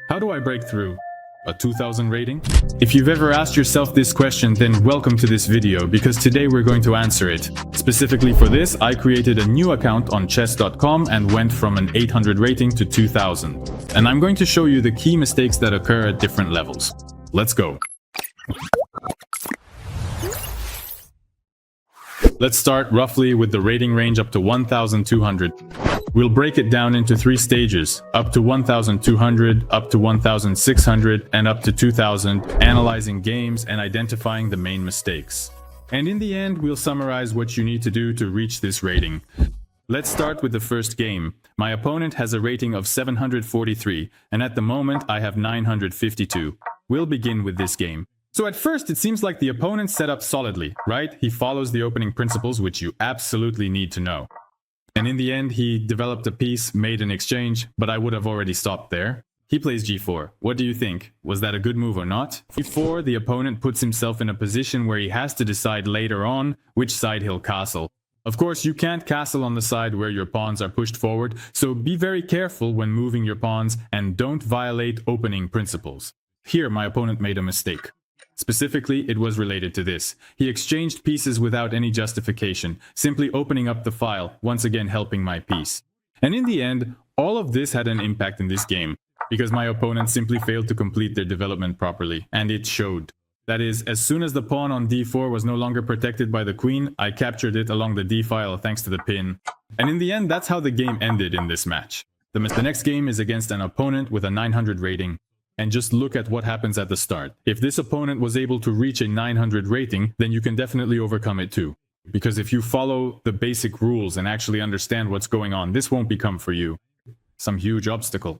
How do I break through? A 2000 rating? If you've ever asked yourself this question, then welcome to this video, because today we're going to answer it. Specifically for this, I created a new account on chess.com and went from an 800 rating to 2000. And I'm going to show you the key mistakes that occur at different levels. Let's go. Let's start roughly with the rating range up to 1200. We'll break it down into 3 stages, up to 1200, up to 1600, and up to 2000, analyzing games and identifying the main mistakes. And in the end, we'll summarize what you need to do to reach this rating. Let's start with the first game. My opponent has a rating of 743, and at the moment I have 952. We'll begin with this game. So at first it seems like the opponent set up solidly, right? He follows the opening principles, which you absolutely need to know. And in the end, he developed a piece, made an exchange, but I would have already stopped there. He plays g4. What do you think? Was that a good move or not? Before, the opponent puts himself in a position where he has to decide later on which side he'll castle. Of course, you can't castle on the side where your pawns are pushed forward, so be very careful when moving your pawns and don't violate opening principles. Here, my opponent made a mistake. Specifically, it was related to this. He exchanged pieces without any justification, simply opening up the file, once again helping my piece. And in the end, all of this had an impact in this game, because my opponent simply failed to complete their development properly, and it showed. That is, as soon as the pawn on d4 was no longer protected by the queen, I captured it along the d-file thanks to the pin. And in the end, that's how the game ended in this match. The next game is against an opponent with a 900 rating. And just look at what happens at the start. If this opponent was able to reach a 900 rating, then you can definitely overcome it too. Because if you follow the basic rules and actually understand what's going on, this won't become for you some huge obstacle.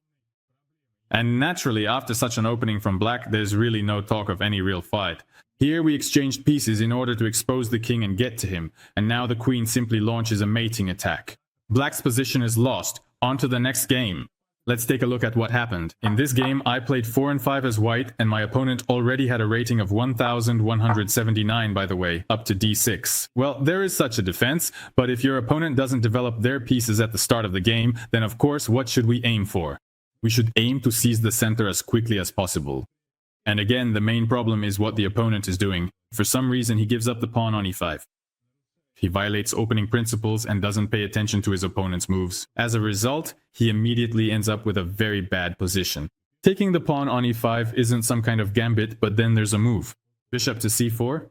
And naturally, after such an opening from black, there's really no talk of any real fight. Here we exchanged pieces in order to expose the king and get to him, and now the queen simply launches a mating attack. Black's position is lost. On to the next game. Let's take a look at what happened. In this game, I played 4 and 5 as white, and my opponent already had a rating of 1179, by the way, up to d6. Well, there is such a defense, but if your opponent doesn't develop their pieces at the start of the game, then of course, what should we aim for? We should aim to seize the center as quickly as possible. And again, the main problem is what the opponent is doing. For some reason, he gives up the pawn on e5. He violates opening principles and doesn't pay attention to his opponent's moves. As a result, he immediately ends up with a very bad position. Taking the pawn on e5 isn't some kind of gambit, but then there's a move. Bishop to c4.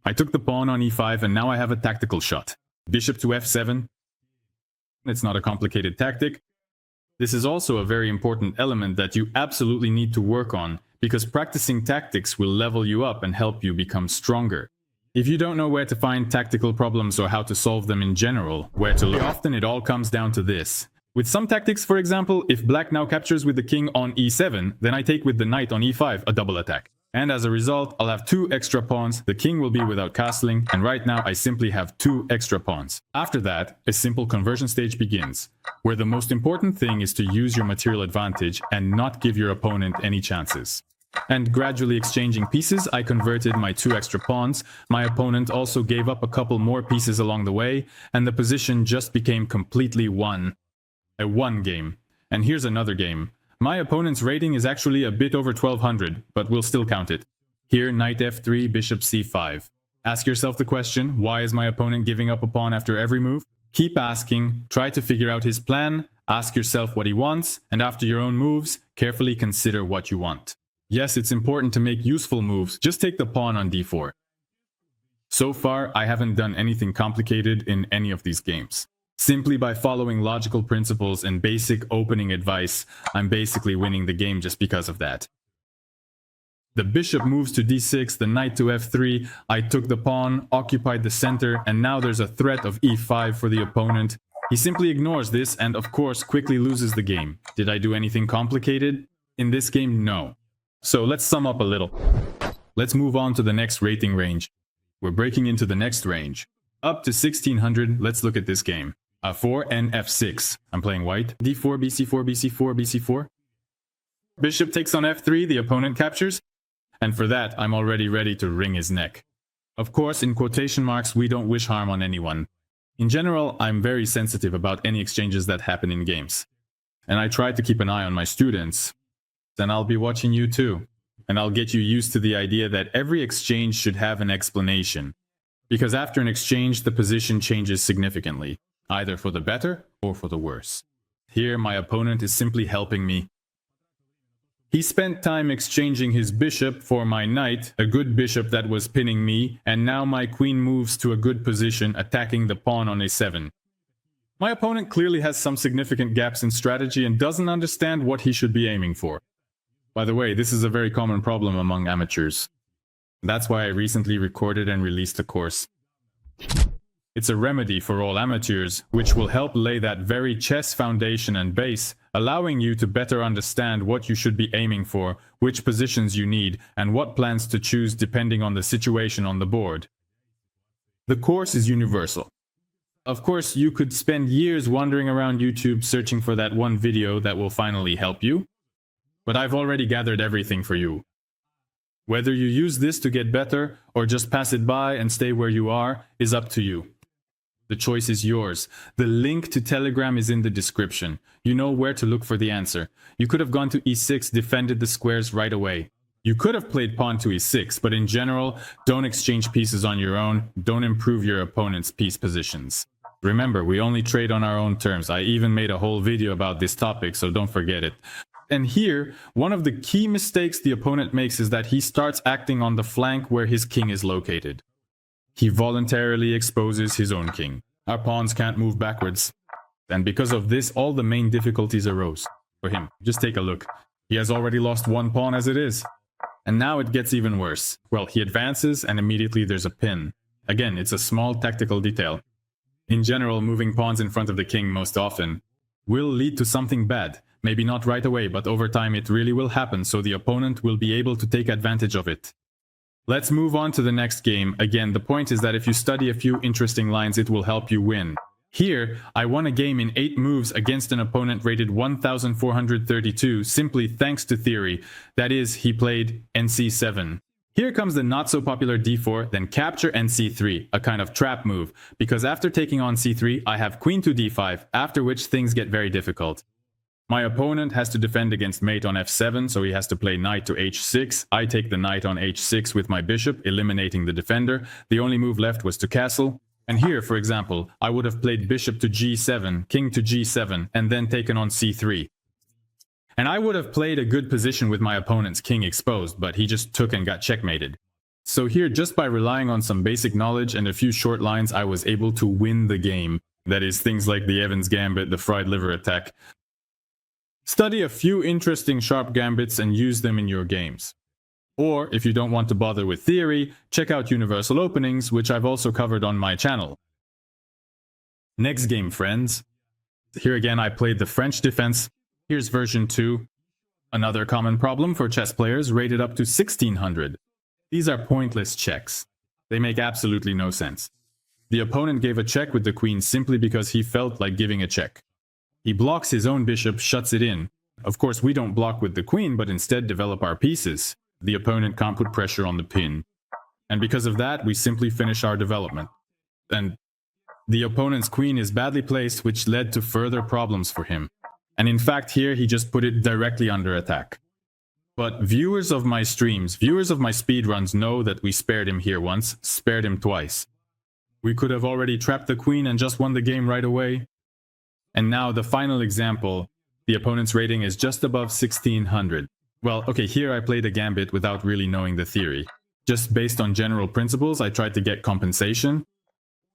I took the pawn on e5 and now I have a tactical shot. Bishop to f7. It's not a complicated tactic. This is also a very important element that you absolutely need to work on, because practicing tactics will level you up and help you become stronger. If you don't know where to find tactical problems or how to solve them in general, where to look, often it all comes down to this. With some tactics, for example, if black now captures with the king on e7, then I take with the knight on e5 a double attack. And as a result, I'll have 2 extra pawns, the king will be without castling, and right now I simply have 2 extra pawns. After that, a simple conversion stage begins, where the most important thing is to use your material advantage and not give your opponent any chances. And gradually exchanging pieces, I converted my 2 extra pawns. My opponent also gave up a couple more pieces along the way, and the position just became completely won. A 1 game. And here's another game. My opponent's rating is actually a bit over 1200, but we'll still count it. Here, knight f3, bishop c5. Ask yourself the question, why is my opponent giving up a pawn after every move? Keep asking, try to figure out his plan, ask yourself what he wants, and after your own moves, carefully consider what you want. Yes, it's important to make useful moves, just take the pawn on d4. So far, I haven't done anything complicated in any of these games. Simply by following logical principles and basic opening advice, I'm basically winning the game just because of that. The bishop moves to d6, the knight to f3, I took the pawn, occupied the center, and now there's a threat of e5 for the opponent. He simply ignores this and of course quickly loses the game. Did I do anything complicated? In this game, no. So let's sum up a little. Let's move on to the next rating range. We're breaking into the next range. Up to 1600, let's look at this game. a4 and f6. I'm playing white. d4, bc4, bc4, bc4. Bishop takes on f3, the opponent captures. And for that, I'm already ready to wring his neck. Of course, in quotation marks, we don't wish harm on anyone. In general, I'm very sensitive about any exchanges that happen in games. And I try to keep an eye on my students. then I'll be watching you too. And I'll get you used to the idea that every exchange should have an explanation. Because after an exchange, the position changes significantly, either for the better or for the worse. Here, my opponent is simply helping me. He spent time exchanging his bishop for my knight, a good bishop that was pinning me, and now my queen moves to a good position, attacking the pawn on a7. My opponent clearly has some significant gaps in strategy and doesn't understand what he should be aiming for. By the way, this is a very common problem among amateurs. That's why I recently recorded and released a course. It's a remedy for all amateurs, which will help lay that very chess foundation and base, allowing you to better understand what you should be aiming for, which positions you need, and what plans to choose depending on the situation on the board. The course is universal. Of course, you could spend years wandering around YouTube searching for that one video that will finally help you, but I've already gathered everything for you. Whether you use this to get better or just pass it by and stay where you are is up to you. The choice is yours. The link to Telegram is in the description. You know where to look for the answer. You could have gone to e6, defended the squares right away. You could have played pawn to e6, but in general, don't exchange pieces on your own. Don't improve your opponent's piece positions. Remember, we only trade on our own terms. I even made a whole video about this topic, so don't forget it. And here, one of the key mistakes the opponent makes is that he starts acting on the flank where his king is located. He voluntarily exposes his own king. Our pawns can't move backwards. And because of this, all the main difficulties arose for him. Just take a look. He has already lost one pawn as it is. And now it gets even worse. Well, he advances and immediately there's a pin. Again, it's a small tactical detail. In general, moving pawns in front of the king most often will lead to something bad. Maybe not right away, but over time it really will happen, so the opponent will be able to take advantage of it. Let's move on to the next game. Again, the point is that if you study a few interesting lines, it will help you win. Here, I won a game in 8 moves against an opponent rated 1432 simply thanks to theory. That is, he played nc7. Here comes the not so popular d4, then capture nc3, a kind of trap move, because after taking on c3, I have queen to d5, after which things get very difficult. My opponent has to defend against mate on f7, so he has to play knight to h6. I take the knight on h6 with my bishop, eliminating the defender. The only move left was to castle. And here, for example, I would have played bishop to g7, king to g7, and then taken on c3. And I would have played a good position with my opponent's king exposed, but he just took and got checkmated. So here, just by relying on some basic knowledge and a few short lines, I was able to win the game. That is, things like the Evans Gambit, the fried liver attack. Study a few interesting sharp gambits and use them in your games. Or, if you don't want to bother with theory, check out Universal Openings, which I've also covered on my channel. Next game, friends. Here again I played the French defense. Here's version 2. Another common problem for chess players rated up to 1600. These are pointless checks. They make absolutely no sense. The opponent gave a check with the queen simply because he felt like giving a check. He blocks his own bishop, shuts it in. Of course, we don't block with the queen, but instead develop our pieces. The opponent can't put pressure on the pin. And because of that, we simply finish our development. And the opponent's queen is badly placed, which led to further problems for him. And in fact, here he just put it directly under attack. But viewers of my streams, viewers of my speedruns know that we spared him here once, spared him twice. We could have already trapped the queen and just won the game right away. And now the final example, the opponent's rating is just above 1600. Well, okay, here I played a gambit without really knowing the theory. Just based on general principles, I tried to get compensation.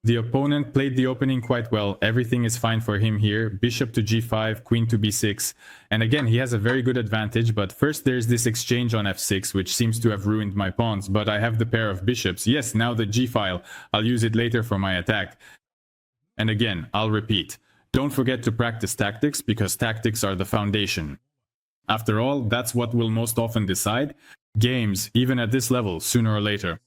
The opponent played the opening quite well. Everything is fine for him here. Bishop to g5, queen to b6. And again, he has a very good advantage, but first there's this exchange on f6, which seems to have ruined my pawns, but I have the pair of bishops. Yes, now the g-file. I'll use it later for my attack. And again, I'll repeat. Don't forget to practice tactics, because tactics are the foundation. After all, that's what will most often decide games, even at this level, sooner or later.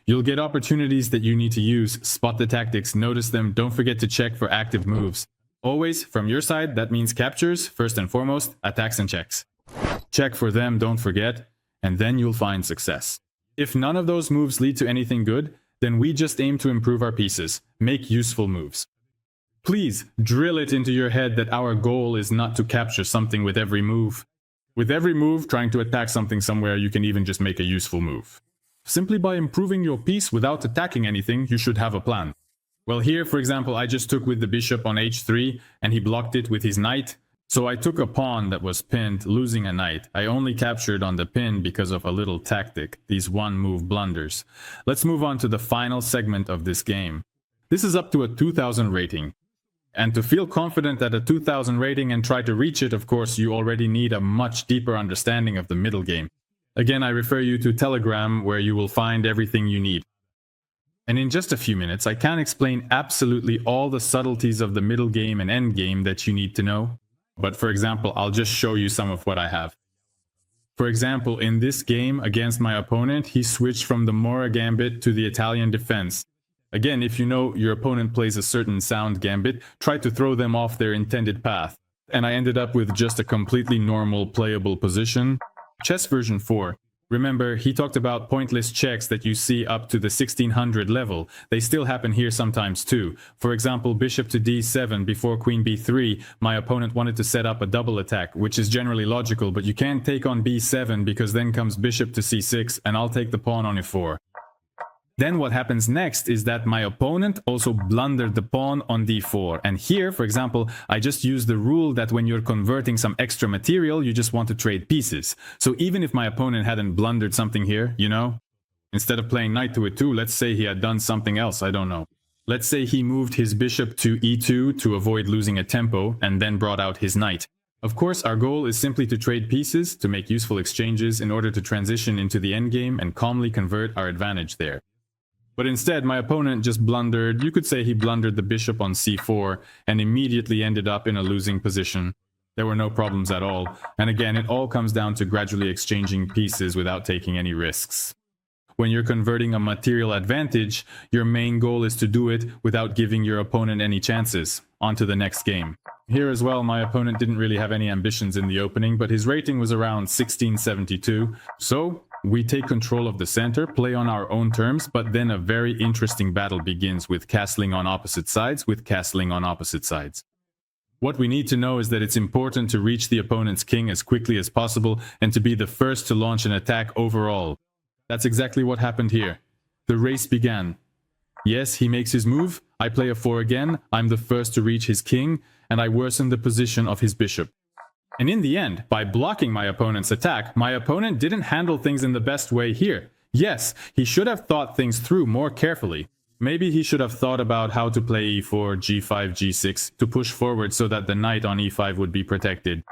You'll get opportunities that you need to use, spot the tactics, notice them, don't forget to check for active moves. Always, from your side, that means captures, first and foremost, attacks and checks. Check for them, don't forget, and then you'll find success. If none of those moves lead to anything good, then we just aim to improve our pieces, make useful moves. Please drill it into your head that our goal is not to capture something with every move. With every move trying to attack something somewhere, you can even just make a useful move. Simply by improving your piece without attacking anything, you should have a plan. Well, here, for example, I just took with the bishop on h3, and he blocked it with his knight. So I took a pawn that was pinned, losing a knight. I only captured on the pin because of a little tactic, these one-move blunders. Let's move on to the final segment of this game. This is up to a 2000 rating. And to feel confident at a 2000 rating and try to reach it, of course, you already need a much deeper understanding of the middle game. Again, I refer you to Telegram, where you will find everything you need. And in just a few minutes, I can't explain absolutely all the subtleties of the middle game and end game that you need to know. But for example, I'll just show you some of what I have. For example, in this game against my opponent, he switched from the Mora Gambit to the Italian defense. Again, if you know your opponent plays a certain sound gambit, try to throw them off their intended path. And I ended up with just a completely normal playable position. Chess version 4. Remember, he talked about pointless checks that you see up to the 1600 level. They still happen here sometimes too. For example, bishop to d7 before queen b3, my opponent wanted to set up a double attack, which is generally logical, but you can't take on b7 because then comes bishop to c6 and I'll take the pawn on e4. Then what happens next is that my opponent also blundered the pawn on d4. And here, for example, I just used the rule that when you're converting some extra material, you just want to trade pieces. So even if my opponent hadn't blundered something here, you know, instead of playing knight to e2, let's say he had done something else, I don't know. Let's say he moved his bishop to e2 to avoid losing a tempo and then brought out his knight. Of course, our goal is simply to trade pieces, to make useful exchanges in order to transition into the endgame and calmly convert our advantage there. But instead, my opponent just blundered, you could say he blundered the bishop on c4 and immediately ended up in a losing position. There were no problems at all. And again, it all comes down to gradually exchanging pieces without taking any risks. When you're converting a material advantage, your main goal is to do it without giving your opponent any chances. On to the next game. Here as well, my opponent didn't really have any ambitions in the opening, but his rating was around 1672. So we take control of the center, play on our own terms, but then a very interesting battle begins with castling on opposite sides, What we need to know is that it's important to reach the opponent's king as quickly as possible and to be the first to launch an attack overall. That's exactly what happened here. The race began. Yes, he makes his move, I play a 4 again, I'm the first to reach his king, and I worsen the position of his bishop. And in the end, by blocking my opponent's attack, my opponent didn't handle things in the best way here. Yes, he should have thought things through more carefully. Maybe he should have thought about how to play e4, g5, g6 to push forward so that the knight on e5 would be protected.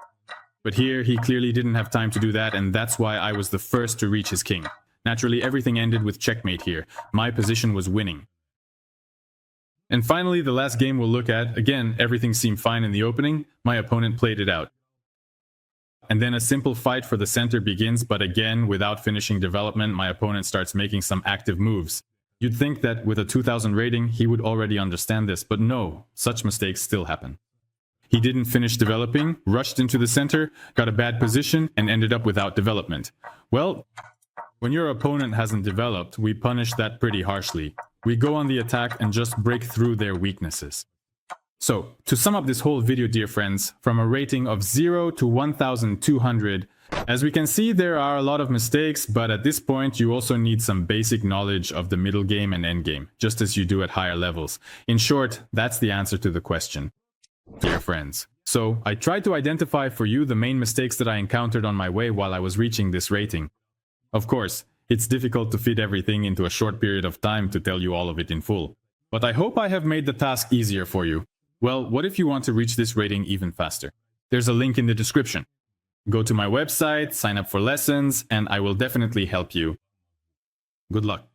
But here, he clearly didn't have time to do that, and that's why I was the first to reach his king. Naturally, everything ended with checkmate here. My position was winning. And finally, the last game we'll look at, again, everything seemed fine in the opening, my opponent played it out. And then a simple fight for the center begins, but again, without finishing development, my opponent starts making some active moves. You'd think that with a 2000 rating, he would already understand this, but no, such mistakes still happen. He didn't finish developing, rushed into the center, got a bad position, and ended up without development. Well, when your opponent hasn't developed, we punish that pretty harshly. We go on the attack and just break through their weaknesses. So, to sum up this whole video, dear friends, from a rating of 0 to 1200, as we can see, there are a lot of mistakes, but at this point you also need some basic knowledge of the middle game and end game, just as you do at higher levels. In short, that's the answer to the question, dear friends. So, I tried to identify for you the main mistakes that I encountered on my way while I was reaching this rating. Of course, it's difficult to fit everything into a short period of time to tell you all of it in full. But I hope I have made the task easier for you. Well, what if you want to reach this rating even faster? There's a link in the description. Go to my website, sign up for lessons, and I will definitely help you. Good luck.